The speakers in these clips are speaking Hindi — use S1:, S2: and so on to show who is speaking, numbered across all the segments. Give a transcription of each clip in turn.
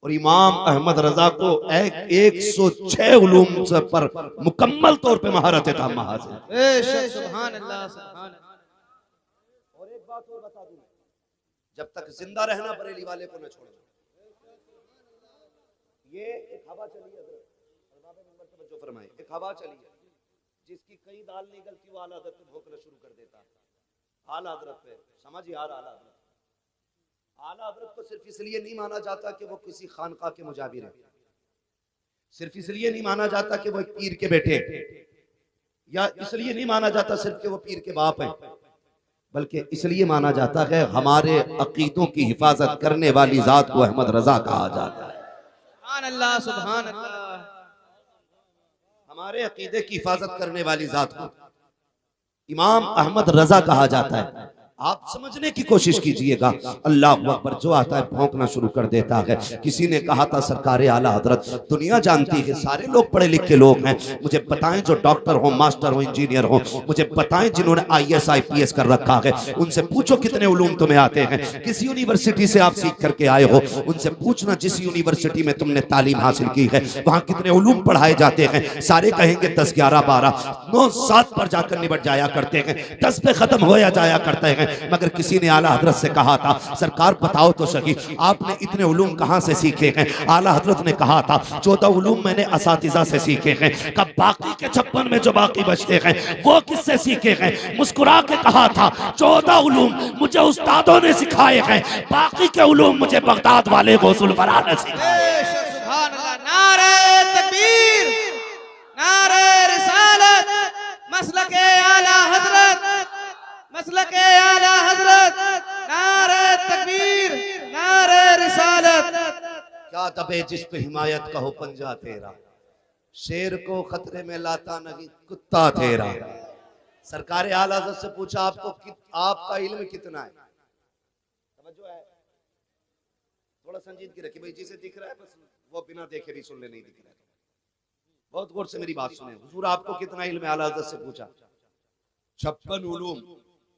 S1: और इमाम अहमद रजा को 106 उलूम से पर मुकम्मल तौर पे महारत ताम्मा हासिल।
S2: बेशक सुभान अल्लाह सुभान अल्लाह।
S1: और एक बात और बता दूं, जब तक जिंदा रहना बरेली वाले को न छोड़ना। ये एक हवा चली है, जो फरमाए, एक हवा चली है जिसकी कई दाल निकलती, वो आला हज़रत पे भोंकना शुरू कर देता है। आला हज़रत पे समझ यार, आला हज़रत, आला हज़रत को सिर्फ इसलिए नहीं माना जाता कि वो किसी खानका के मुजाबिर है, सिर्फ इसलिए नहीं माना जाता कि वो एक पीर के बेटे, या इसलिए नहीं माना जाता सिर्फ कि वो पीर के बाप है, बल्कि इसलिए माना जाता है हमारे अकीदों की हिफाजत करने वाली जात को अहमद रजा कहा जाता है।
S2: सुभान अल्लाह सुभान अल्लाह।
S1: हमारे अकीदे की हिफाजत करने वाली जात को इमाम अहमद रजा कहा जाता है। आप समझने की कोशिश कीजिएगा, अल्लाह अकबर जो आता है भौंकना शुरू कर देता है। किसी ने कहा था सरकार आला हजरत, दुनिया जानती है सारे लोग पढ़े लिखे लोग हैं, मुझे बताएं जो डॉक्टर हो, मास्टर हो, इंजीनियर हो, मुझे बताएं जिन्होंने IAS IPS कर रखा है, उनसे पूछो कितने उलूम तुम्हें आते हैं। किस यूनिवर्सिटी से आप सीख करके आए हो, उनसे पूछना जिस यूनिवर्सिटी में तुमने तालीम हासिल की है वहां कितने उलूम पढ़ाए जाते हैं। सारे कहेंगे 10 11 12 9 7 पर जाकर निबट जाया करते हैं, 10 पे खत्म होया जाया करते हैं। मगर किसी ने आला हजरत से कहा था सरकार बताओ तो सही आपने इतने उलूम कहां से सीखे हैं। आला हजरत ने कहा था 14 उलूम मैंने असातिज़ा से सीखे हैं। कब बाकी के 56 में जो बाकी बचते हैं वो किससे सीखे हैं। मुस्कुरा के कहा था 14 उलूम मुझे उस्तादों ने सिखाए हैं, बाकी के उलूम मुझे बगदाद वाले गौसुल वरा ने सिखाए।
S2: बेशक सुभान अल्लाह। नारे तकबीर, नारे रिसालत, मसलके आला हजरत, मसलके आला हजरत, नारे तकबीर, नारे रिसालत।
S1: क्या तबे जिस पे हिमायत का हो पंजा तेरा, शेर को खतरे में लाता नहीं कुत्ता तेरा। सरकार आला हज़रत से पूछा आपका इल्म कितना है। समझो है, थोड़ा संजीदगी रखिए भाई, जिसे दिख रहा है बस वो बिना देखे भी सुन ले, नहीं दिख रहा है बहुत गौर से मेरी बात सुने। हुजूर आपको कितना इल्म है, आला हज़रत से पूछा। 56 उलूम,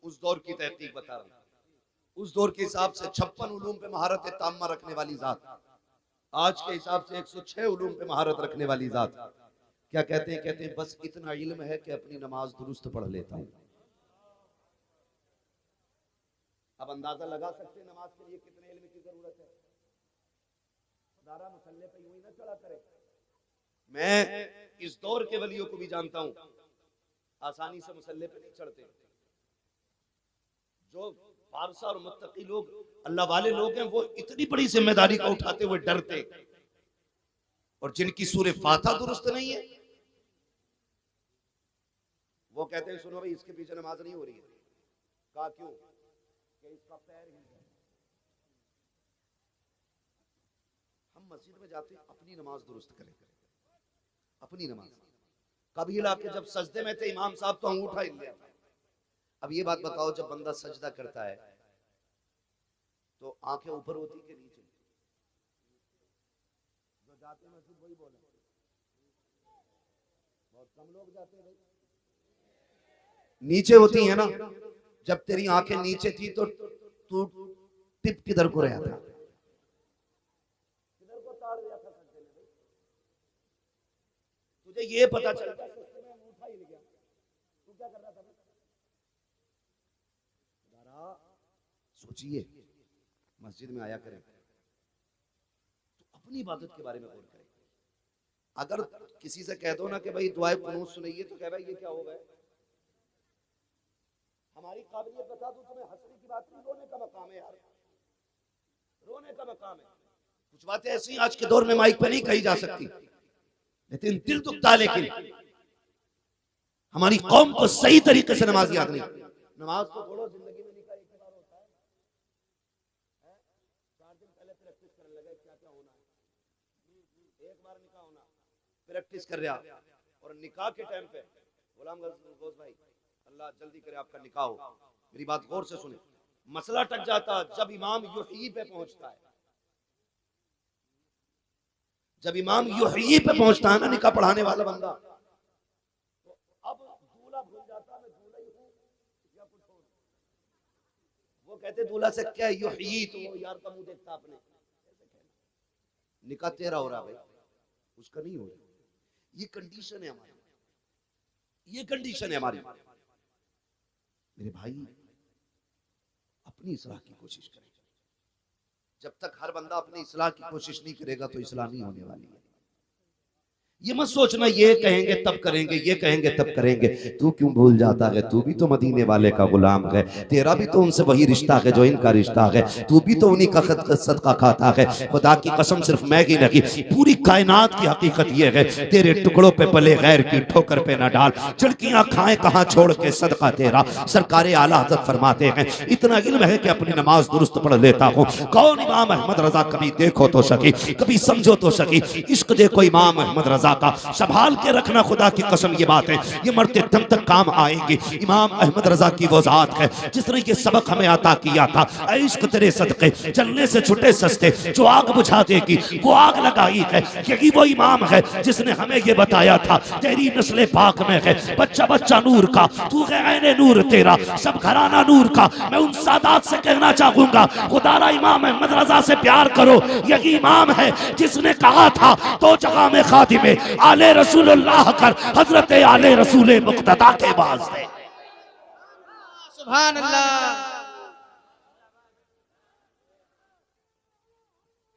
S1: उस दौर की तहकीक बता रहा हूं, उस दौर के हिसाब से 56 उलूम पे महारत ताम्मा रखने वाली जात, आज के हिसाब से 106 उलूम पे महारत रखने वाली जात क्या कहते हैं, कहते हैं बस इतना इल्म है कि अपनी नमाज दुरुस्त पढ़ लेता हूं। अब अंदाजा लगा सकते हैं नमाज के लिए कितने इल्म की जरूरत है। दारा मुसल्ले पे यूं ही ना चढ़ा करे। मैं इस दौर के वलियों को भी जानता हूं, आसानी से मुसल्ले पे नहीं चढ़ते। जो फारसा और मुत्तकी लोग अल्लाह वाले लोग हैं वो इतनी बड़ी जिम्मेदारी को उठाते हुए डरते, और जिनकी सूरह फातिहा दुरुस्त नहीं है वो कहते हैं सुनो भाई इसके पीछे नमाज नहीं हो रही है। कहा क्यों, कि इसका पैर हिल गया। हम मस्जिद में जाते हैं अपनी नमाज दुरुस्त करें, अपनी नमाज। कभी इलाके जब सजदे में थे इमाम साहब तो अंगूठा हिल गया। अब ये बात बताओ जब बंदा सजदा करता है तो आंखें ऊपर होती कि नीचे। जो जाते हैं मस्जिद वही बोले, बहुत कम लोग जाते हैं भाई। नीचे होती है ना, जब तेरी आंखें नीचे थी तो तू टिप किधर को रहा था, किधर को ताड़ दिया था सजदे में। तुझे ये पता चल गया सजदे में अंगूठा हिल गया, तू क्या कर रहा था। सोचिए मस्जिद में आया करें तो अपनी इबादत के बारे में गौर करें। अगर किसी से कह दो ना कि भाई दुआए कुनूत सुनाइए तो कह भाई ये क्या हो गया। हमारी काबिलियत बता दूं तुम्हें, हंसने की बात नहीं, रोने का मकाम है यार, रोने का मकाम है। कुछ बातें ऐसी आज के दौर में माइक पे नहीं कही जा सकती, लेकिन दिल दुखता। लेकिन हमारी कौम को सही तरीके से नमाज याद नहीं। नमाज तो छोड़ो, जिंदगी में निकाह एक बार होता है, 4 दिन पहले प्रैक्टिस करने लगे क्या क्या होना है। एक बार निकाह होना, प्रैक्टिस कर रहा, और निकाह के टाइम पे गुलाम गौस भाई अल्लाह जल्दी करे आपका निकाह हो। मेरी बात गौर से सुने, मसला टक जाता जब इमाम युही पे पहुंचता है। जब इमाम युही पे पहुंचता है ना निकाह पढ़ाने वाला बंदा, तो अब दूल्हा भूल जाता मैं दूल्हा ही हूं या कुछ और। वो कहते दूल्हा से क्या युही, तो वो यार का मुंह देखता आपने। निकाह तेरा हो रहा भाई, उसका नहीं हो रहा। ये कंडीशन है हमारी, ये कंडीशन है हमारी। मेरे भाई अपनी इस्लाह की कोशिश करें। जब तक हर बंदा अपनी इस्लाह की कोशिश नहीं करेगा तो इस्लाह नहीं होने वाली है। ये मत सोचना ये कहेंगे तब करेंगे, ये कहेंगे तब करेंगे। तू क्यों भूल जाता है, तू भी तो मदीने वाले का गुलाम है, तेरा भी तो उनसे वही रिश्ता है जो इनका रिश्ता है, तू भी तो उन्हीं का सदका खाता है। खुदा की कसम सिर्फ मैं ही नहीं, पूरी कायनात की हकीकत ये है, तेरे टुकड़ों पे पले गैर की ठोकर पे न डाल, चिड़कियां खाएं कहां छोड़ के सदका तेरा। सरकारे आला हज़रत फरमाते हैं, इतना इल्म है कि अपनी नमाज दुरुस्त पढ़ लेता हूँ। कौन इमाम अहमद रजा कभी देखो तो सकी, कभी समझो तो सकी। इश्क देखो इमाम अहमद रजा का, संभाल के रखना, खुदा की कसम ये बात है, ये मरते दम तक काम आएंगे। इमाम अहमद रजा की वो जात है जिसने ये सबक हमें अता किया था, इश्क तेरे सदके चलने से छुटे सस्ते, जो आग बुझा देगी वो आग लगाई है। यही वो इमाम है जिसने हमें ये बताया था, तेरी नस्ल पाक में है बच्चा बच्चा नूर का, तू है ऐने नूर तेरा, सब घराना नूर का। मैं उन सादात से कहना चाहूंगा, खुदारा इमाम अहमद रजा से प्यार करो। यही इमाम है जिसने कहा था तो जगह में खातिमे आले रसूलुल्लाह कर, हजरत आले रसूल मुक्तदा के वास्ते।
S2: सुभान अल्लाह,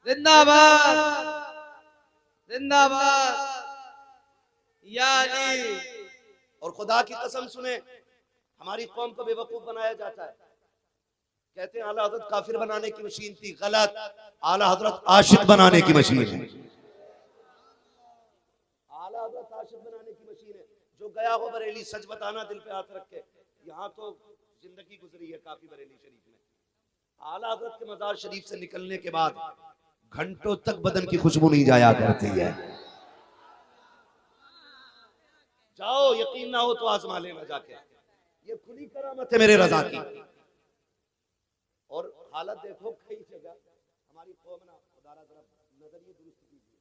S2: जिंदाबाद जिंदाबाद या अली।
S1: और खुदा की कसम सुने, हमारी कौम को बेवकूफ बनाया जाता है। कहते हैं आला हजरत काफिर बनाने की मशीन थी, गलत। आला हजरत आशिक बनाने की मशीन है। आला हजरत आशिक बनाने की मशीन है। जो गया हो बरेली, सच बताना दिल पे हाथ रख के, यहाँ तो जिंदगी गुजरी है काफी बरेली शरीफ में। आला हजरत के मजार शरीफ से निकलने के बाद घंटों तक बदन की खुशबू नहीं जाया करती है। जाओ, यकीन ना हो तो आजमा लेना जाके, ये खुली करामत है मेरे रजा की। और हालत देखो कई जगह हमारी कौम ना, खुदारा जरा नजरिए दुरुस्त कीजिए,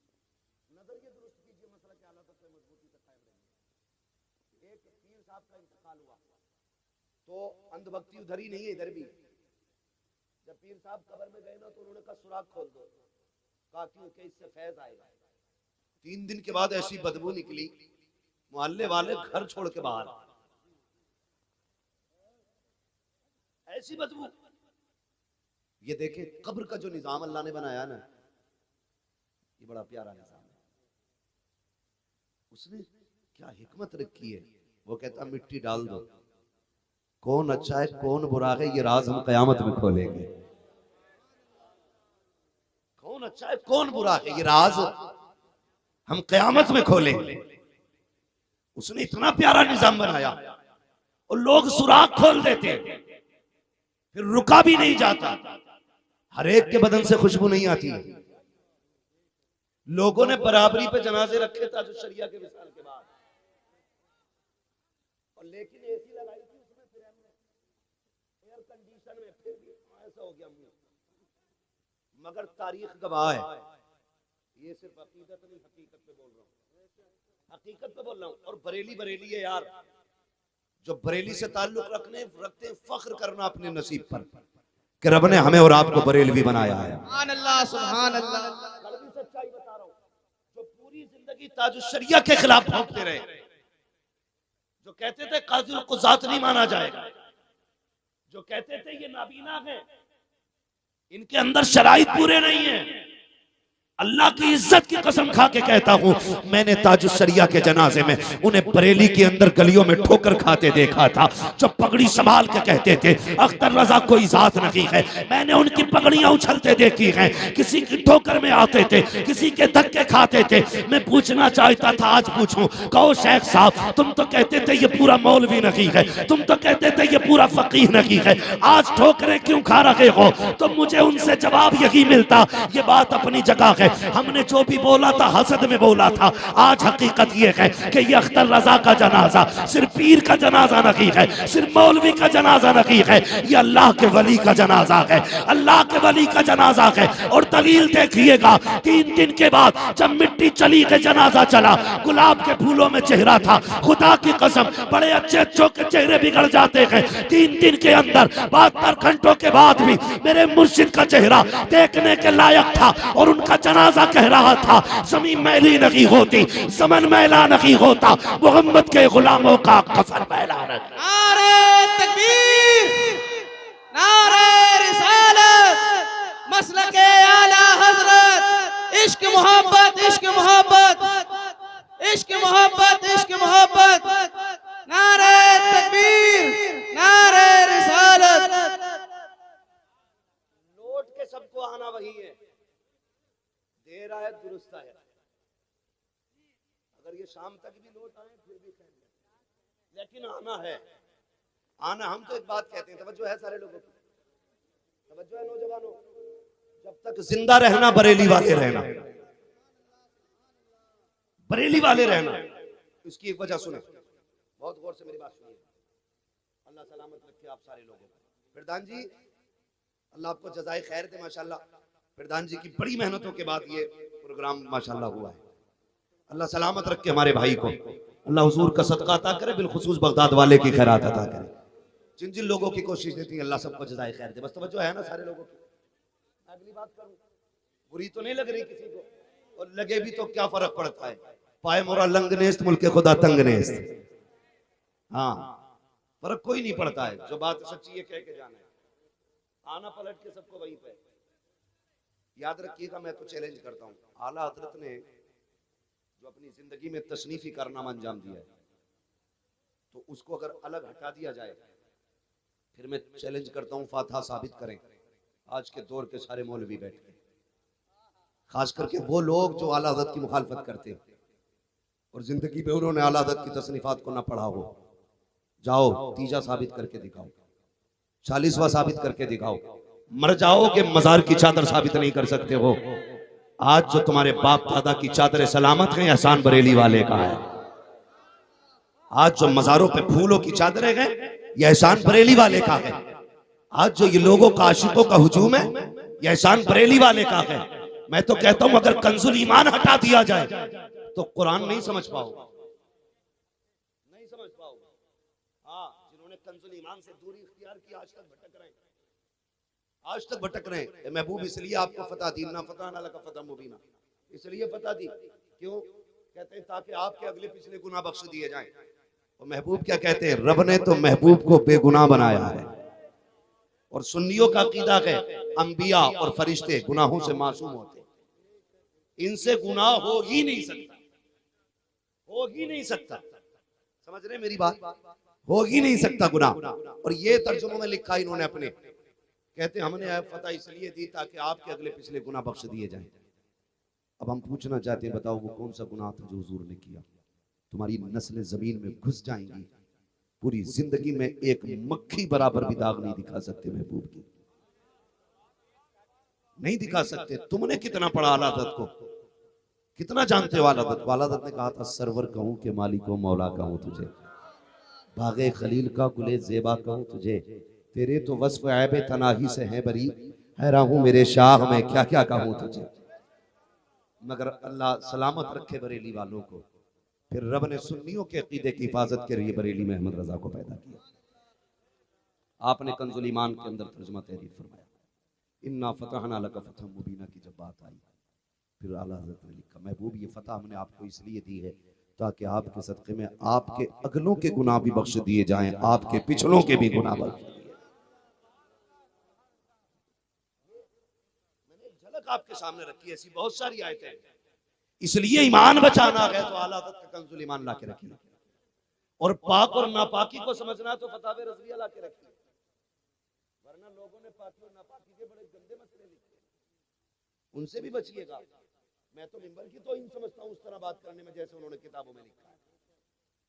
S1: नजरिए दुरुस्त कीजिए, मसला की हालत से मजबूती से कायम रहिए। एक पीर साहब का इंतकाल हुआ तो अंधभक्ति उधर ही नहीं है, इधर भी। जब पीर साहब कब्र में गए ना तो उन्होंने कहा सुराख खोल दो, कहा क्यों कि इससे फैज आएगा। 3 दिन के बाद ऐसी बदबू निकली, मोहल्ले वाले घर छोड़ के बाहर, ऐसी बदबू। ये देखे कब्र का जो निजाम अल्लाह ने बनाया ना, ये बड़ा प्यारा निजाम है। उसने क्या हिकमत रखी है। वो कहता मिट्टी डाल दो, कौन अच्छा है कौन बुरा है ये राज हम कयामत में खोलेंगे। कौन अच्छा है कौन बुरा है ये राज हम कयामत में खोलेंगे। उसने इतना प्यारा निजाम बनाया और लोग सुराख खोल देते, फिर रुका भी नहीं जाता। हर एक के बदन से खुशबू नहीं आती। लोगों ने बराबरी पे जनाजे रखे था जो शरिया के विसाल के बाद, और लेकिन एसी लगाई थी उसमें, फिर एयर कंडीशन में, फिर भी ऐसा हो गया। मगर तारीख गवाह है, ये सिर्फ अकीदत नहीं हकीकत पे बोल रहा हूँ, हकीकत पे बोल रहा हूँ। और बरेली बरेली है यार, जो बरेली से ताल्लुक रखते हैं, फख्र करना अपने नसीब पर कि रब ने हमें और आपको बरेलवी बनाया है।
S2: सुभान अल्लाह, सुभान अल्लाह।
S1: कड़वी सच्चाई बता रहा हूँ, जो पूरी जिंदगी ताजुश शरिया के खिलाफ भौंकते रहे, जो कहते थे काजिल कुज़ात नहीं माना जाएगा, जो कहते थे ये नाबीना है, इनके अंदर शराइत पूरे नहीं है। अल्लाह की इज्जत की कसम खा के कहता हूँ, मैंने ताजुश शरिया के जनाजे में उन्हें बरेली के अंदर गलियों में ठोकर खाते देखा था, जो पगड़ी संभाल के कहते थे अख्तर रजा कोई जात नहीं है। मैंने उनकी पगड़ियां उछलते देखी हैं, किसी की ठोकर में आते थे, किसी के धक्के खाते थे। मैं पूछना चाहता था, आज पूछूं, कहो शेख साहब तुम तो कहते थे ये पूरा मौलवी नहीं है, तुम तो कहते थे ये पूरा फकीह नहीं है, आज ठोकरें क्यों खा रहे हो? तो मुझे उनसे जवाब यही मिलता, ये बात अपनी जगह है, हमने जो भी बोला था हसद में बोला था। आज हकीकत यह है कि ये अख्तर रजा का जनाजा सिर्फ पीर का जनाजा नहीं है, सिर्फ मौलवी का जनाजा नहीं है, ये अल्लाह के वली का जनाजा है, अल्लाह के वली का जनाजा है। और दलील देखिएगा, 3 दिन के बाद जब मिट्टी चली के जनाजा चला, गुलाब के फूलों में चेहरा था। खुदा की कसम बड़े अच्छे अच्छों के चेहरे बिगड़ जाते हैं, 3 दिन के अंदर 72 घंटों के बाद भी मेरे मुर्शिद का चेहरा देखने के लायक था। और उनका जनाजा कह रहा था, जमीन मैली नहीं होती, ज़मन मैला नहीं होता, मोहम्मद के गुलामों का कफन मैला नहीं।
S2: नारे तकबीर, नारे रिसालत, मसलके आला हजरत, इश्क मोहब्बत, इश्क मोहब्बत, इश्क मोहब्बत, इश्क मोहब्बत, नारे तकबीर, नारे रिसालत।
S1: लौट के सबको आना वही है, देर आए दुरुस्त आए। अगर ये शाम तक भी लौट आए फिर भी कहेंगे, लेकिन आना है। आना, हम तो एक बात कहते हैं, तवज्जो है सारे लोगों की, तवज्जो है नौजवानों, जब तक जिंदा रहना बरेली वाले रहना, बरेली वाले रहना। इसकी एक वजह सुने, बहुत गौर से मेरी बात सुनिए। अल्लाह सलामत रखे आप सारे लोगों को। फिरदान जी, अल्लाह आपको जज़ाए खैर दे। माशाल्लाह फिरदान जी की बड़ी मेहनतों के बाद ये प्रोग्राम माशाल्लाह हुआ है। अल्लाह सलामत रखे हमारे भाई को, अल्लाह हुजूर का सदका अता करे, बिलखुसूस बगदाद वाले की खैरात अता करे। जिन जिन लोगों की कोशिश थी अल्लाह सबको जज़ाए खैर दे। बस तवज्जो है ना सारे लोगों की। अगली बात करूं, बुरी तो नहीं लग रही किसी को, और लगे भी तो क्या फर्क पड़ता है। पाए मोरा लंग नेस्त, मुल्के खुदा तंग नेस्त। हाँ, फर्क कोई नहीं पड़ता है। जो बात सच्ची है कह के जाना है, आना पलट के सबको वहीं पे। याद रखिएगा, मैं तो चैलेंज करता हूँ, आला हजरत ने जो अपनी जिंदगी में तसनीफी कारनामा अंजाम दिया है, तो उसको अगर अलग हटा दिया जाए, फिर मैं चैलेंज करता हूँ फातहा साबित करें आज के दौर के सारे मौलवी बैठ के, खास करके वो लोग जो आला हजरत की मुखालफत करते हैं और जिंदगी में उन्होंने आला हजरत की तसनीफात को ना पढ़ा हो। जाओ तीजा साबित करके दिखाओ, 40वां साबित करके दिखाओ। मर जाओ कि मजार की चादर साबित नहीं कर सकते हो। आज जो तुम्हारे बाप दादा की चादर सलामत है, एहसान बरेली वाले का है। आज जो मजारों पे फूलों की चादरें हैं, यह एहसान बरेली वाले का है। आज जो ये लोगों का आशिकों का हुजूम है, यह एहसान बरेली वाले का है। मैं तो कहता हूं अगर कंजुल ईमान हटा दिया जाए तो कुरान नहीं समझ पाओगे, नहीं समझ पाओगे। हाँ, जिन्होंने कंजुल ईमान से दूरी इख्तियार की आज तक भटक रहे हैं, आज तक भटक रहे हैं। महबूब इसलिए आपको फतह दी, ना फतह ना लका फतह मुबीना, इसलिए फतह दी। क्यों कहते हैं? ताकि आपके अगले पिछले गुनाह बख्श दिए जाएं। और महबूब क्या कहते हैं? रब ने तो महबूब को बेगुनाह बनाया है। और सुन्नियों का अकीदा है अंबिया और फरिश्ते गुनाहों से मासूम होते, इनसे गुनाह हो ही नहीं सकता, हो ही नहीं सकता। समझ रहे मेरी बात? हो ही नहीं सकता गुनाह। और ये तर्जुमों में लिखा इन्होंने अपने, कहते हमने फतह इसलिए दी ताकि आपके अगले पिछले गुनाह बख्श दिए जाएं। अब हम पूछना चाहते हैं, बताओ वो कौन सा गुनाह था जो हुजूर ने किया? तुम्हारी नस्लें जमीन में घुस जाएंगी, पूरी जिंदगी में एक मक्खी बराबर भी दाग नहीं दिखा सकते महबूब की, नहीं दिखा सकते। तुमने कितना पढ़ा आला हज़रत को, कितना जानते हो आला हज़रत को? आला हज़रत ने कहा था सरवर कहूं के मालिको मौला कहूं तुझे, बागे खलील का गुले ज़ेबा कहूं तुझे, तेरे तो वस्फ ऐब तनाही से है बरी, हैरान हूं मेरे शाह में क्या क्या कहूं तुझे। मगर अल्लाह सलामत रखे बरेली वालों को। फिर रब ने सुन्नियों के अकीदे की हिफाजत के लिए बरेली में अहमद रजा को पैदा किया। आपने कंजुल ईमान के अंदर तर्जुमा तहरीर फरमाया, इन्ना फतहना लका फतह मुबीना की जब बात आई, फिर आला हज़रत ने लिखा, महबूब ये फतह हमने आपको इसलिए दी है ताकि आपके सदक़े में आपके अगलों के गुनाह भी बख्श दिए जाएं, आपके पिछलों के भी गुनाह बख्श दिए। मैंने एक झलक आपके सामने रखी है, ऐसी बहुत सारी आयतें हैं। इसलिए ईमान बचाना है तो आला हज़रत का कंजुल ईमान ला के रखिए, और पाक और नापाकी को समझना तो फतावे रज़विया ला के रखिए, वरना लोगों ने पाकी और नापाकी के बड़े गंदे मसले लिखे, उनसे भी बचिएगा। मैं तो मिंबर की तौहीन समझता हूँ उस तरह बात करने में जैसे उन्होंने किताबों में लिखा है।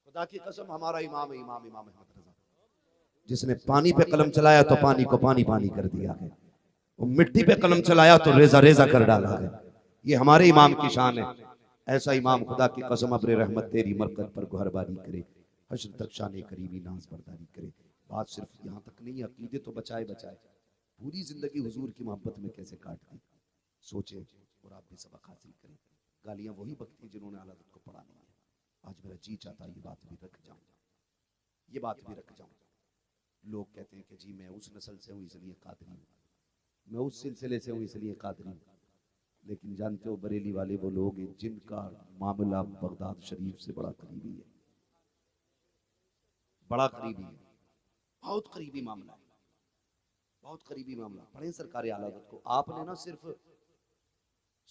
S1: खुदा की कसम हमारा इमाम है, इमाम अहमद रजा, जिसने पानी पे कलम चलाया तो पानी को पानी पानी कर दिया है, वो मिट्टी पे कलम चलाया तो रेजा रेजा कर डाला है। ये हमारे इमाम की शान है। ऐसा इमाम खुदा की कसम अब्र रहमत तेरी मरकत पर गुहरबानी करे, हश्र तक शान करीमी नाज बरदारी करे। बात सिर्फ यहाँ तक नहीं, अकीदे तो बचाए बचाए, पूरी जिंदगी हुजूर की मोहब्बत में कैसे काट दी। सोचे और आप भी सबक हासिल करें। गालियां वही बकती जिन्होंने आला हज़रत को पढ़ा नहीं है। आज मेरा जी चाहता ये बात भी रख जाऊं, ये बात भी रख जाऊं। लोग कहते हैं कि जी मैं उस नस्ल से हूँ इसलिए कादरी हूँ, मैं उस सिलसिले से हूँ इसलिए कादरी हूँ। लेकिन जानते हो बरेली वाले वो लोग हैं जिनका मामला बगदाद शरीफ से बड़ा करीबी है, बड़ा करीबी है, बहुत करीबी मामला है, बहुत करीबी मामला। पढ़े सरकार आला हज़रत को। आपने ना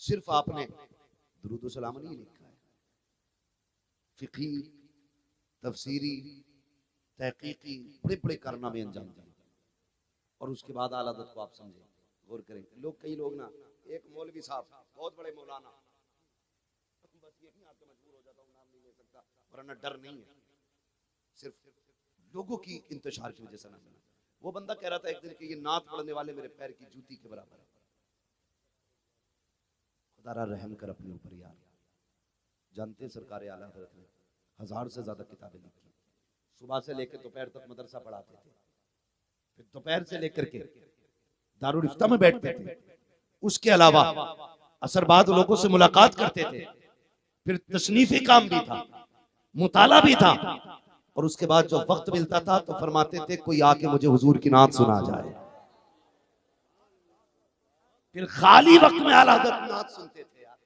S1: सिर्फ आपने दुरूद सलाम नहीं लिखा है, फिक़ही, तफसीरी, तहकीकी बड़े बड़े कारनामे अंजाम दिए, और उसके बाद आला हज़रत को आप समझे, गौर करें। कई लोग ना, एक मौलवी साहब बहुत बड़े मौलाना, बस यही आपके मजबूर हो जाता हूँ, नाम नहीं ले सकता, वरना डर नहीं है, सिर्फ लोगों की इंतशार की वजह से नाम लेना। वो बंदा कह रहा था एक दिन कि ये नात पढ़ने वाले मेरे पैर की जूती के बराबर है। खुदा रहम कर अपने ऊपर यार। जानते सरकार आला हज़रत ने 1000 से ज्यादा किताबें लिखी, सुबह से लेकर दोपहर तक मदरसा पढ़ाते थे, फिर दोपहर से लेकर के दारुल इफ्ता में बैठते थे, उसके अलावा असर बाद लोगों से मुलाकात करते थे, फिर तसनीफी काम भी था, मुताला भी था, और उसके बाद जो वक्त मिलता था तो फरमाते थे कोई आके मुझे हुजूर की नात सुना जाए। फिर खाली वक्त में आला हज़रत नात सुनते थे यार,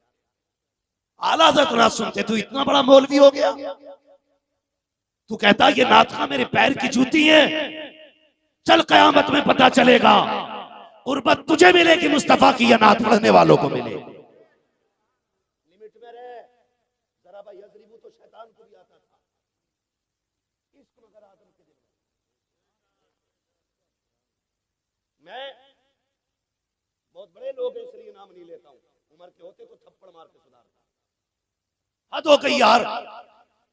S1: आला हज़रत नात सुनते। तो इतना बड़ा मौलवी हो गया, तू कहता ये नात का मेरे पैर की जूती है। चल कयामत में पता चलेगा, कुर्बत तुझे मिलेगी मुस्तफा की या नात पढ़ने वालों को मिले। लिमिट में रहे, जरा भाई यज़रिबु तो शैतान को भी आता था, इश्क मगर आदम के दिल में। मैं बहुत बड़े लोग हैं इसलिए नाम नहीं लेता हूं, उम्र के होते तो थप्पड़ मार के सुधारता। हद हो गई यार,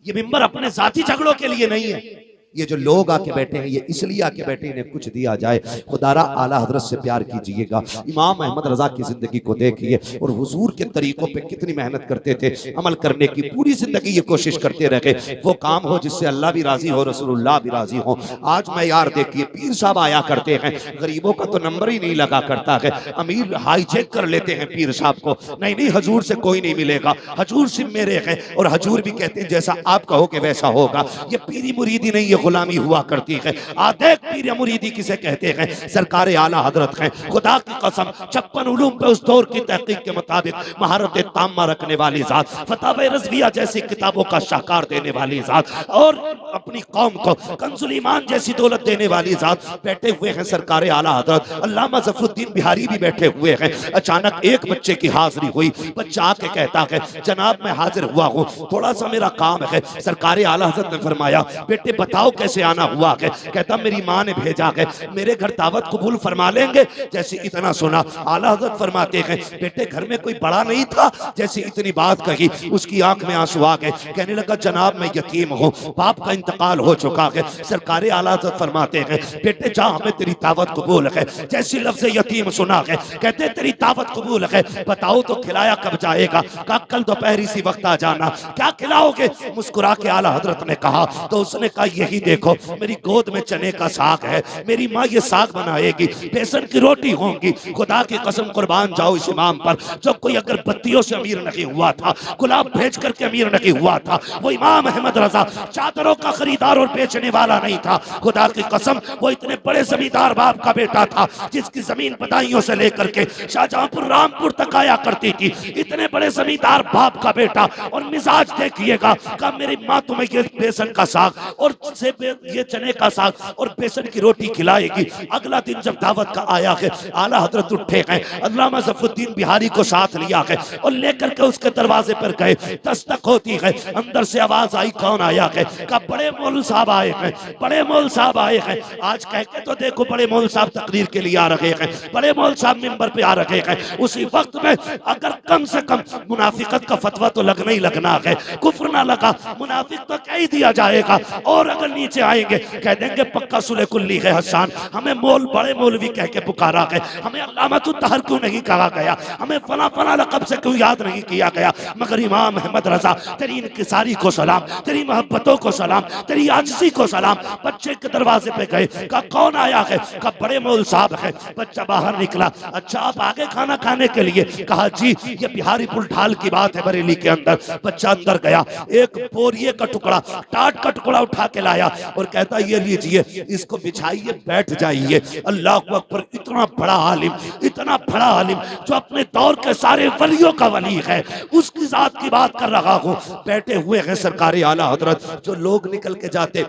S1: ये मिंबर अपने जाती झगड़ों के लिए नहीं है, ये जो लोग आके बैठे हैं ये इसलिए आके बैठे इन्हें कुछ दिया जाए। खुदारा आला हजरत से प्यार कीजिएगा। इमाम अहमद रजा की जिंदगी को देखिए और हुजूर के तरीकों पे कितनी मेहनत करते थे, अमल करने की पूरी जिंदगी ये कोशिश करते रहे, वो काम हो जिससे अल्लाह भी राजी हो, रसूलुल्लाह भी राजी हो। आज मैं यार देखिए पीर साहब आया करते हैं, गरीबों का तो नंबर ही नहीं लगा करता है, अमीर हाईजेक कर लेते हैं पीर साहब को, नहीं हजूर से कोई नहीं मिलेगा, हजूर से मेरे हैं, और हजूर भी कहते हैं जैसा आप कहोगे वैसा होगा। ये पीरी मुरीदी नहीं, ये गुलामी हुआ करती है। आधे पीर मुरीदी किसे कहते हैं? सरकार आला हजरत हैं। खुदा की कसम 56 उलूम पे उस दौर की तहकीक के मुताबिक महारत तामा रखने वाली जात, फतावे रज़विया जैसी किताबों का शाहकार देने वाली जात, और अपनी कौम को कंजुल ईमान जैसी दौलत देने वाली जात बैठे हुए हैं सरकार आला हजरत। अल्लामा ज़फ़रुद्दीन बिहारी भी बैठे हुए हैं। अचानक एक बच्चे की हाजिरी हुई, बच्चा आके कहता है जनाब मैं हाजिर हुआ हूँ, थोड़ा सा मेरा काम है। सरकार आला हजरत ने फरमाया बेटे बताओ कैसे आना हुआ है? कहता मेरी माँ ने भेजा है, मेरे घर दावत कबूल फरमा लेंगे? जैसे इतना सुना आला हज़रत फरमाते हैं बेटे घर में कोई बड़ा नहीं था? जैसे इतनी बात कही उसकी आंख में आंसू आ गए, कहने लगा जनाब मैं यतीम हूँ, बाप का इंतकाल हो चुका है। सरकार आला हज़रत फरमाते हैं बेटे जा हमें तेरी दावत कबूल है। जैसी लफ्ज़ यतीम सुना है कहते तेरी दावत कबूल है, बताओ तो खिलाया कब जाएगा? कहा कल दोपहर इसी वक्त आ जाना। क्या खिलाओगे? मुस्कुरा के आला हज़रत ने कहा, तो उसने कहा यही देखो मेरी गोद में चने का साग है, मेरी माँ ये साग बनाएगी, बेसन की रोटी होंगी। खुदा की कसम कुर्बान जाओ इस इमाम पर, जो कोई अगर बत्तियों से अमीर नहीं हुआ था, गुलाब भेज करके अमीर नहीं हुआ था, वो इमाम अहमद रजा चादरों का खरीदार और बेचने वाला नहीं था। खुदा की कसम वो इतने बड़े जमींदार बाप का बेटा था जिसकी जमीन बदायूं से लेकर के शाहजहांपुर रामपुर तक आया करती थी। इतने बड़े जमींदार बाप का बेटा, और मिजाज देखिएगा का मेरी माँ तुम्हें ये बेसन का साग और ये चने का साग और बेसन की रोटी खिलाएगी। अगला दिन जब दावत का आया है, आला हजरत उठे हैं, अल्लामा ज़फ़रुद्दीन बिहारी को साथ लिया है और लेकर के उसके दरवाजे पर गए। दस्तक होती है, अंदर से आवाज आई कौन आया है? का बड़े मौलवी साहब आए हैं, बड़े मौलवी साहब आए हैं। आज कह के तो देखो बड़े मौलवी साहब तकरीर के लिए आ रहे हैं, बड़े मौलवी साहब मिंबर पे आ रहे हैं। उसी वक्त में अगर कम से कम मुनाफिकत का फतवा तो लगना ही लगना है, कुफ्र ना लगा मुनाफिक तो कह ही दिया जाएगा। और अगर नीचे आएंगे कह देंगे पक्का सुले कुल्ली है हसन, हमें मोल बड़े मौलवी कह के पुकारा है, हमें अल्लामतुत तहर क्यों नहीं कहा गया, हमें फला फला लक़ब से क्यों याद नहीं किया गया। मगर इमाम अहमद रजा तेरी इनकिसारी को सलाम, तेरी मोहब्बतों को सलाम, तेरी आजिज़ी को सलाम। बच्चे के दरवाजे पे गए, कहा कौन आया है? कहा बड़े मौलवी साहब है। बच्चा बाहर निकला, अच्छा आप आगे खाना खाने के लिए? कहा जी ये बिहारी पुल ढाल की बात है बरेली के अंदर। बच्चा अंदर गया, एक बोरिए का टुकड़ा टाट का टुकड़ा उठा के लाया, और कहता ये लीजिए इसको बिछाइए, बैठ जाइए। अल्लाह अकबर, इतना बड़ा आलिम, इतना बड़ा आलिम जो अपने दौर के सारे वलियों का वली है, उसकी जात की बात कर रहा हूँ। बैठे हुए हैं सरकार आला हजरत। जो लोग निकल के जाते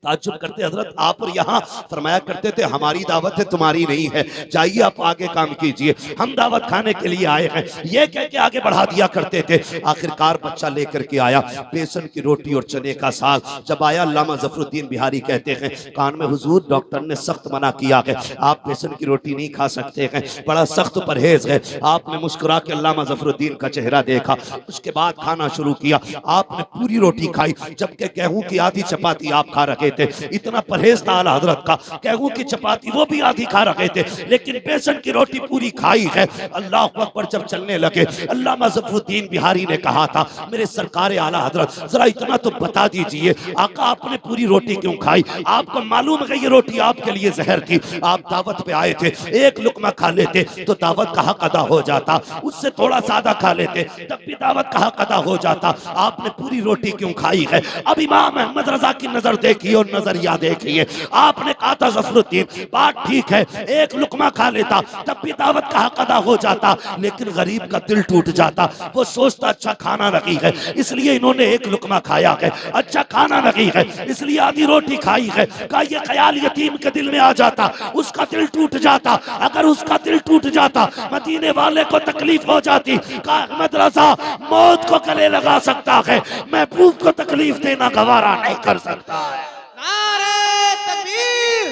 S1: ताज्जुब करते, हजरत आप और यहाँ फरमाया करते थे हमारी दावत है तुम्हारी नहीं है, जाइए आप आगे काम कीजिए, हम दावत खाने के लिए आए हैं, ये कह के आगे बढ़ा दिया करते थे। आखिरकार बच्चा लेकर के आया बेसन की रोटी और चने का साग। जब आया अल्लामा ज़फरुद्दीन बिहारी कहते हैं कान में, हुजूर डॉक्टर ने सख्त मना किया है, आप बेसन की रोटी नहीं खा सकते हैं, बड़ा सख्त परहेज है। आपने मुस्कुरा के अल्लामा ज़फरुद्दीन का चेहरा देखा, उसके बाद खाना शुरू किया। आपने पूरी रोटी खाई, जबकि गेहूं की आधी चपाती आप खा रहे थे। इतना परहेज था आला हजरत का, गेहूं की चपाती वो भी आधी खा रहे थे, लेकिन बेसन की रोटी पूरी खाई है। अल्लाह अकबर जब चलने लगे, अल्लामा ज़फरुद्दीन बिहारी ने कहा था मेरे सरकार आला हजरत जरा इतना तो बता दीजिए आका आपने पूरी रोटी क्यों खाई? आपको मालूम है ये रोटी आपके लिए जहर थी, आप दावत पे आए थे, एक लुकमा खा लेते तो दावत का हक अदा हो जाता, उससे थोड़ा सादा खा लेते तब भी दावत का हक अदा हो जाता, आपने पूरी रोटी क्यों खाई है? अब इमाम अहमद रजा की नजर देखिए और नजरिया देखिए। आपने कहा था ज़फरुद्दीन बात ठीक है, एक लुकमा खा लेता तब भी दावत का हक अदा हो जाता, लेकिन गरीब का दिल टूट जाता, वो सोचता अच्छा खाना नहीं है इसलिए इन्होंने एक लुकमा खाया है, अच्छा खाना नहीं है इसलिए आधी रोटी खाई है। का ये ख्याल यतीम के दिल में आ जाता, उसका दिल टूट जाता, अगर उसका दिल टूट जाता मदीने वाले को तकलीफ हो जाती। का अहमद रजा मौत को गले लगा सकता है, महबूब को तकलीफ देना गवारा नहीं कर सकता है।
S2: नारे तकबीर,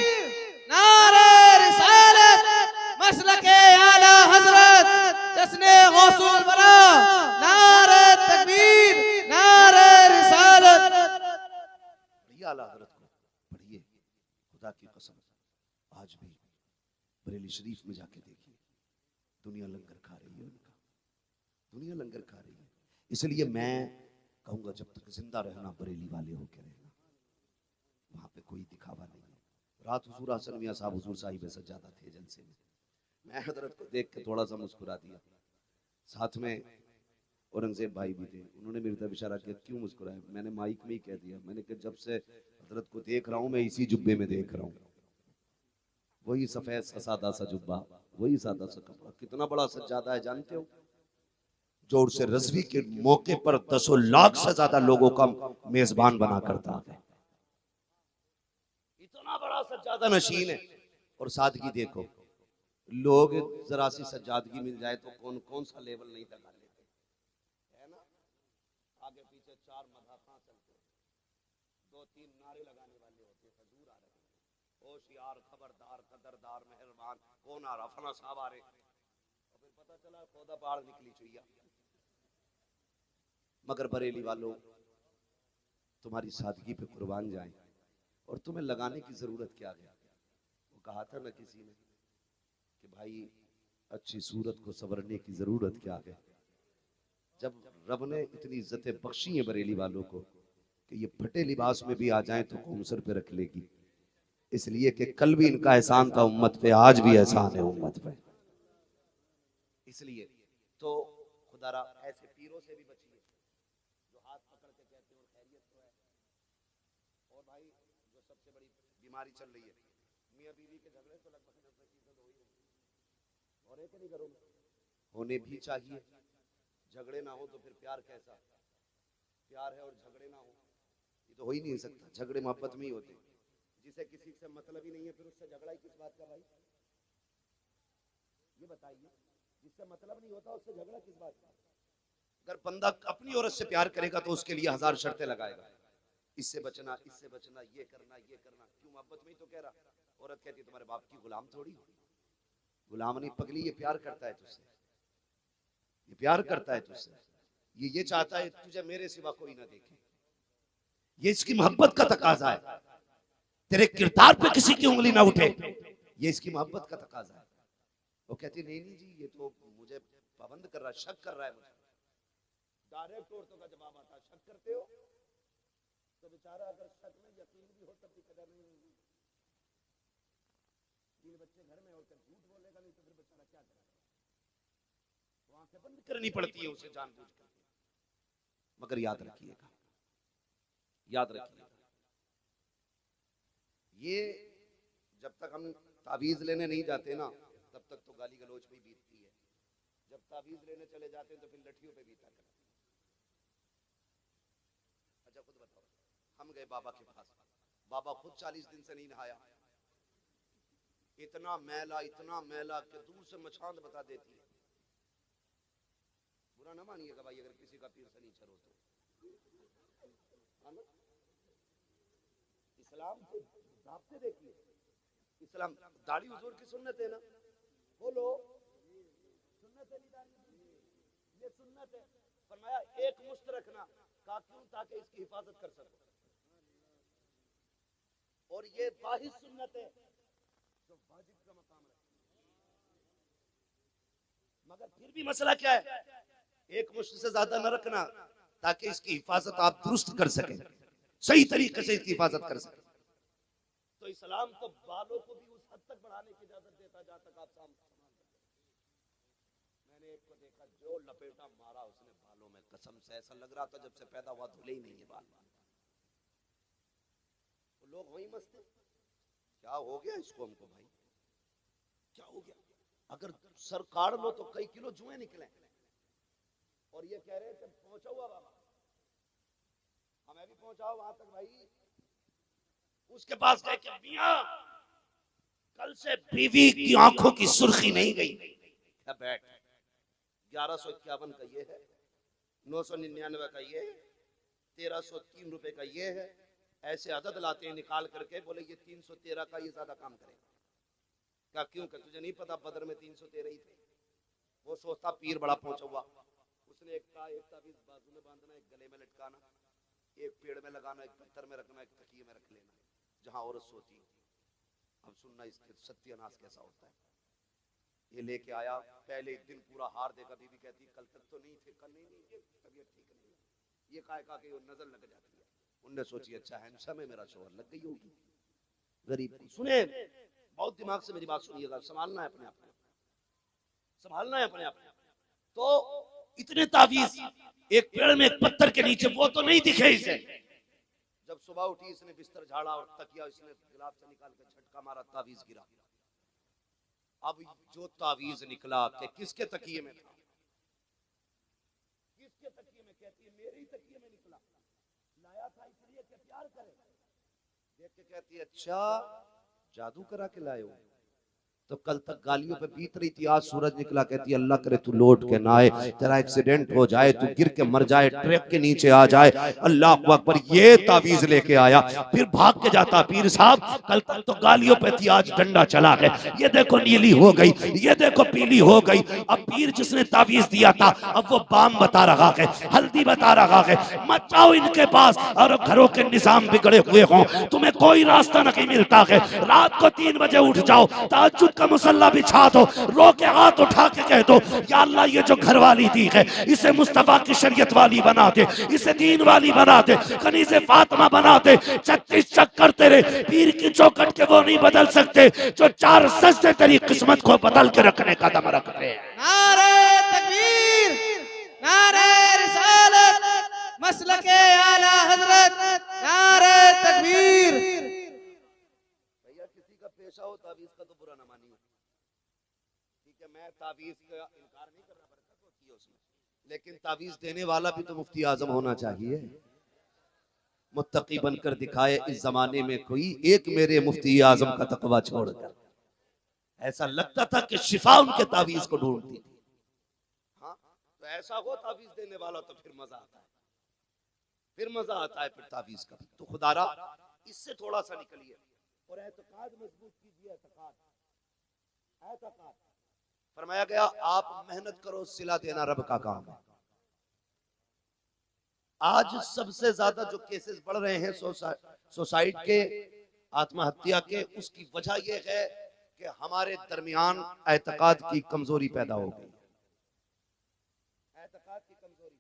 S2: नारे रिसालत, मसलके आला हजरत, जश्ने गौसूल बरा, नारे तकबीर, नारे रिसालत।
S1: पढ़िए आला हजरत को, पढ़िए, खुदा की कसम आज भी बरेली शरीफ में जाके देखिए दुनिया लंगर खा रही है, उनका दुनिया लंगर खा रही है। इसलिए मैं कहूंगा जब तक जिंदा रहना बरेली वाले होके रहना, वहां पे कोई दिखावा नहीं है। रात हुजूर हसन मियां साहब हुजूर साहिब सज्जादा थे जलसे में, मैं हजरत को देख के थोड़ा सा मुस्कुरा दिया, साथ में औरंगजेब भाई भी थे, उन्होंने मेरी तरफ इशारा किया क्यों मुस्कुराए? मैंने माइक में ही कह दिया, मैंने कहा जब से हजरत को देख रहा हूं मैं इसी जुब्बे में देख रहा हूं, वही सफेद सा सादा सा जुब्बा, वही सादा सा कपड़ा, कितना बड़ा सज्जादा है जानते हो? जो उर्से रज़वी के मौके पर 10 लाख से ज्यादा लोगों का मेजबान बना करता है, इतना बड़ा सज्जादा नशीन है। और सादगी देखो, लोग जरा सी सज्जादगी मिल जाए तो कौन कौन सा लेवल नहीं लगा लेते है ना, आगे पीछे चार मधाफा चलते, दो तीन नारे लगाने वाले होते, हजूर आ रहे, होशियार, खबरदार, कदरदार, मेहरबान, कौन आ रहा? फला साहब आ रहे, और फिर पता चला पौधा बाढ़ निकली चुईया। मगर बरेली वालों तुम्हारी सादगी पे कुर्बान जाएं, और तुम्हें लगाने की जरूरत क्या है? वो कहा था ना किसी ने कि भाई अच्छी सूरत को संवरने की जरूरत क्या है? जब रब ने इतनी इज्जतें बख्शी हैं बरेली वालों को कि ये फटे लिबास में भी आ जाएं तो कौम सर पे रख लेगी, इसलिए कि कल भी इनका एहसान था उम्मत पे, आज भी एहसान है उम्मत पे। इसलिए तो खुदारा ऐसे पीरों से भी बचिए जो हाथ पकड़ के कहते हैं खैरियत तो है। और भाई जो सबसे बड़ी बीमारी चल रही है, मियां बीवी के झगड़े तो लगभग 90% हो ही गए, और एक नहीं करोगे, होने भी चाहिए। झगड़े ना हो तो फिर प्यार कैसा? प्यार है और झगड़े ना हो ये तो हो ही नहीं सकता। झगड़े मोहब्बत में ही होते, जिसे किसी से मतलब ही नहीं है फिर उससे झगड़ा ही किस बात का भाई? ये बताइए, जिससे मतलब नहीं होता उससे झगड़ा किस बात का? अगर बंदा अपनी औरत से प्यार करेगा तो उसके लिए 1000 शर्तें लगाएगा, इससे बचना, इससे बचना, ये करना, ये करना। क्यों? मोहब्बत में ही तो कह रहा। औरत कहती है तुम्हारे बाप की गुलाम थोड़ी हो, गुलाम नहीं पगली, ये प्यार करता है तुझसे, ये प्यार करता है तुझसे, ये चाहता है तुझे मेरे सिवा कोई ना देखे, ये इसकी मोहब्बत का तकाजा है। तेरे किरदार पे किसी की उंगली ना उठे, ये इसकी मोहब्बत का तकाजा है। वो कहती नहीं नहीं जी ये तो मुझे पाबंद कर रहा है, शक कर रहा है मुझे। डायरेक्ट औरतों का जवाब आता है शक करते हो तो बेचारा अगर शक में यकीन भी हो तब भी कदर नहीं होगी। 3 बच्चे घर में होकर झूठ बोलेगा नहीं तो फिर बेचारा क्या करेगा? वो आंखें बंद करनी पड़ती है उसे जानबूझकर। मगर याद रखिएगा, याद रखिएगा, ये जब तक हम तावीज लेने नहीं जाते ना तब तक तो गाली गलौज पे ही बीतती है, जब तावीज लेने चले जाते हैं तो फिर लठियों पे बीता करती। अच्छा खुद बताओ, हम गए बाबा के पास, बाबा खुद 40 दिन से नहीं नहाया, इतना मैला कि दूर से मछांद बता देती है। बुरा ना मानिएगा भाई अगर किसी का पीर सनीचर हो तो। इस्लाम के ज़ाब्ते देखिए, इस्लाम दाढ़ी हुजूर की सुन्नत है ना, बोलो सुन्नत है, ये सुन्नत है। फरमाया एक मुश्त रखना, कहा क्यों? ताकि इसकी हिफाजत कर सको। और ये वाहिद सुन्नत है जो वाजिब का मकाम रखती है। मगर फिर भी मसला क्या है, एक मुश्त से ज्यादा न रखना ताकि इसकी हिफाजत आप दुरुस्त कर सके, सही तरीके से इसकी हिफाजत कर सके। तो इस्लाम तो बालों को भी उस हद तक बढ़ाने की इजाजत देता जहां तक आप सामने। मैंने एक को देखा जो लपेटा मारा उसने बालों में, कसम से ऐसा लग रहा था जब से पैदा हुआ धुले ही नहीं है बाल। तो लोग वही मस्त हैं, क्या हो गया इसको, हमको भाई क्या हो गया? अगर सर काट लो तो कई किलो जुए निकले। और ये कह रहे थे पहुंचा हुआ बाबा, हमें भी पहुंचाओ वहां तक भाई। उसके पास गए कि मियां कल से बीवी की आंखों की सुर्खी नहीं गई। क्या बैठ, 1151 का ये है, 999 का ये है, 1303 रुपए का ये है। ऐसे अदद लाते हैं निकाल करके, बोले ये 313 का ये ज्यादा काम करेगा। क्या क्यों? कि तुझे नहीं पता बदर में 313 ही थे। वो सोचता पीर बड़ा पहुंचा हुआ। उसने एक ताबीज बाजू में बांधना, एक गले में लटकाना, एक पेड़ में लगाना, एक पत्थर में रखना, एक तकिए में रख लेना जहां औरत सोती है। अब सुनना इसके सत्यानाश कैसा होता है। ये लेके आया, पहले एक दिन पूरा हार देखा। बीबी कहती कल तक तो नहीं थे, कल नहीं, ये तबीयत ठीक नहीं है। ये कहा कि वो नजर लग जाती है। उनने सोची अच्छा हैंडसम है मेरा शोहर, लग गई होगी। गरीब सुने, बहुत दिमाग से मेरी बात सुनिएगा, संभालना है अपने आप को, संभालना है अपने आप को। तो इतने तावीज एक पेड़ में एक पत्थर के नीचे, वो तो नहीं दिखे इसे। जब सुबह उठी इसने बिस्तर झाड़ा और तकिया इसने गिलाफ से निकाल के झटका मारा, तावीज गिरा। अब जो तावीज निकला कि किसके तकिए में था, किसके तकिए में? कहती है मेरे ही तकिए में निकला, लाया था इसलिए कि प्यार करे। देख के कहती है अच्छा जादू करा के लाए हो। तो कल तक गालियों पे बीत रही थी, आज सूरज निकला। कहती है अल्लाह करे तू लौट के ना आए, तेरा एक्सीडेंट हो जाए, तू गिर के मर जाए, ट्रक के नीचे आ जाए। अल्लाह अकबर, ये तावीज लेके आया। फिर भाग के जाता, पीर साहब कल तक तो गालियों पे थी, आज डंडा चला गया। ये देखो नीली हो गई, ये देखो पीली हो गई। अब पीर जिसने तावीज दिया था अब वो बाम बता रहा है, हल्दी बता रहा है। मत जाओ इनके पास, और घरों के निजाम बिगड़े हुए हों, तुम्हें कोई रास्ता नहीं मिलता है। रात को 3 बजे उठ जाओ, तहज्जुद का मुसल्ला बिछा दो, रो के हाथ उठा के कह दो या अल्लाह ये जो घरवाली दी है इसे मुस्तफा की शरीयत वाली बना दे, इसे दीन वाली बना दे, कनीज़े फातिमा बना दे। 36 चक्कर तेरे पीर की चौखट के वो नहीं बदल सकते जो 4 सजदे तेरी किस्मत को बदल के रखने का दम रखते हैं।
S2: नारे तकबीर, नारे रिसालत, मसलके आला हजरत, नारे तकबीर।
S1: भैया किसी का पेशा हो तावीज का तो बुरा ना मानिए, ठीक है? मैं तावीज का इनकार नहीं कर रहा, बरकत होती है उसमें, लेकिन तावीज देने वाला भी तो मुफ्ती आजम होना चाहिए। मुत्तकी बनकर दिखाए इस जमाने में कोई एक, मेरे मुफ्ती आजम का तकवा छोड़कर। ऐसा लगता था कि शिफा उनके तावीज को ढूंढती थी। हाँ तो ऐसा हो तावीज देने वाला तो फिर मजा आता है, फिर मजा आता है फिर तावीज का। तो खुदारा इससे थोड़ा सा निकलिए और एतकाद मजबूत कीजिए। एतकाद फरमाया गया आप मेहनत करो, सिला देना रब का काम है। आज सबसे ज्यादा जो केसेस बढ़ रहे हैं सुसाइड के, आत्महत्या के, उसकी वजह यह है कि हमारे दरमियान एतकाद की कमजोरी पैदा हो गई। एतकाद की कमजोरी,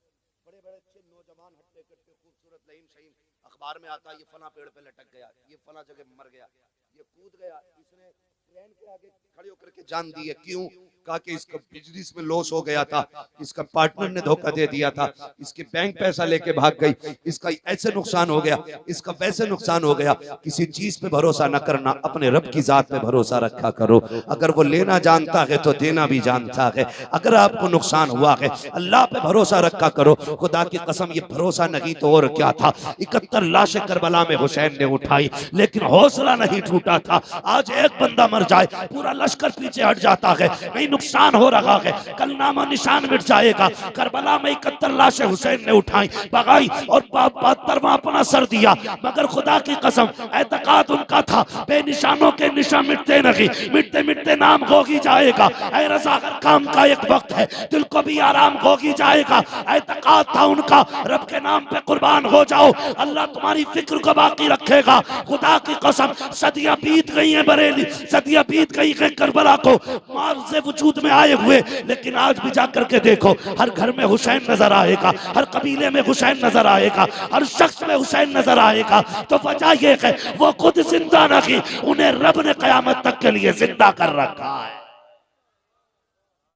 S1: बड़े बड़े अच्छे नौजवान हट्टे कट्टे खूबसूरत लहीम शहीम, अखबार में आता ये फला पेड़ पे लटक गया, ये फला जगह मर गया, ये कूद गया, इसने ट्रेन के आगे खड़े होकर के जान दी है। क्यों? कहा कि इसका बिजनेस में लॉस हो गया था, इसका पार्टनर ने धोखा दे दिया था, इसके बैंक पैसा लेके भाग गई, इसका ऐसे नुकसान हो गया, इसका वैसे नुकसान हो गया। किसी चीज पे भरोसा न करना, अपने रब की जात पे भरोसा रखा करो। अगर वो लेना जानता है तो देना भी जानता है। अगर आपको नुकसान हुआ है, अल्लाह पे भरोसा रखा करो। खुदा की कसम, ये भरोसा नहीं तो और क्या था। 71 लाशें करबला में हुसैन ने उठाई, लेकिन हौसला नहीं टूटा था। आज एक बंदा मर जाए, पूरा लश्कर पीछे हट जाता है। नहीं, नुकसान हो रहा है, कल नामा निशान मिट जाएगा। करबला में 71 लाशें हुसैन ने उठाई, भगाई और परवा अपना सर दिया। मगर खुदा की कसम, एतकाद उनका था, बेनिशानों के निशान मिटते नहीं, मिटते मिटते नाम होगी जाएगा। ऐ रज़ा, हर काम का एक वक्त है, दिल को भी आराम होगी जाएगा। एतकाद था उनका, रब के नाम पे कुर्बान हो जाओ, अल्लाह तुम्हारी फिक्र को बाकी रखेगा। खुदा की कसम, सदियां बीत गई हैं बरेली, सदियां बीत गई हैं करबला को मार से वजूद में आए हुए, लेकिन आज भी जाकर के देखो, हर घर में हुसैन नजर आएगा, हर कबीले में हुसैन नजर आएगा, हर शख्स में हुसैन नजर आएगा। तो वजह यह है वो खुद जिंदा नहीं, उन्हें रब ने कयामत तक के लिए जिंदा कर रखा है।